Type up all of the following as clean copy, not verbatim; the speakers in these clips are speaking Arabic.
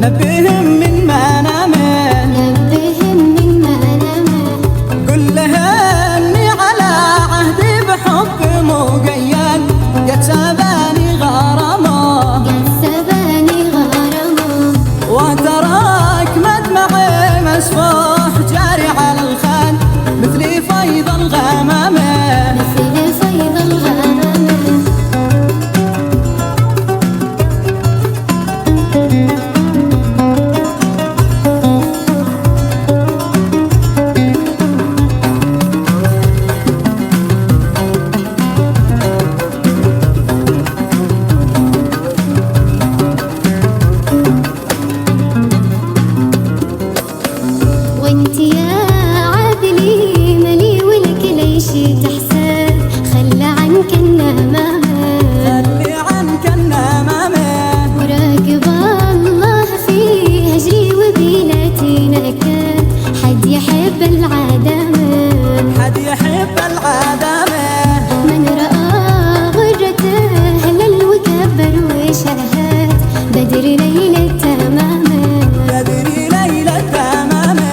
نبههم من منامه، نبههم من منامه. قل له اني على عهدي بحب مقيد، قد سباني غرامه، قد سباني غرامه. وتراك مدمعي مسفوح جاري على الخد، مثل فيض الغمامه، مثل فيض الغمامه. وانت يا عادلي ملي والكل شي تحسن، خلى عنك النمامه، خلي عنك النمامه. وراقب الله في هجري وبيلاتي نكد، حد يحب العدامه، حد يحب العدامه. من رأى غرته هلل وكبر وشهد، بدر ليلة تمامه، بدري ليلة تمامه.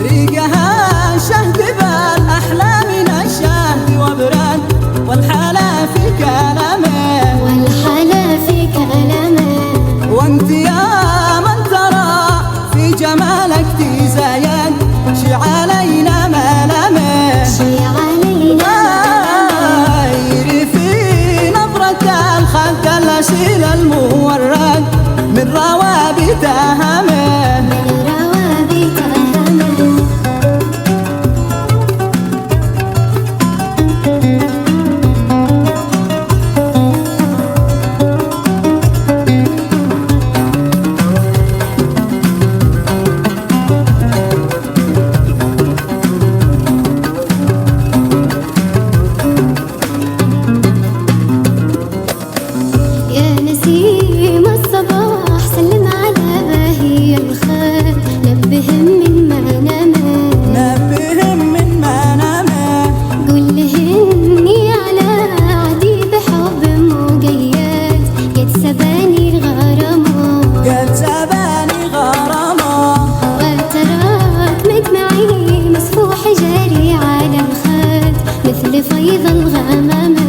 ريقها شهد بالأحلام نشهد وبرد، والحلا في كلامه، والحلا في كلامه. وانت يا من ترى في جمالك تزايد، شي علينا ملامه، شي علينا غيري في نظرة الخد الأسيل المورد، من روابي تهمه، من روابي تهمه. يا نسيم الصباح سلم على باهي الخير، نبههم من منامه، نبههم من منامه. قل لهني على عهدي بحب مقيد، قد سباني غرامه، قد سباني غرامه. وتراك مدمعي مسفوح جاري على الخد، مثل فيض الغمامه،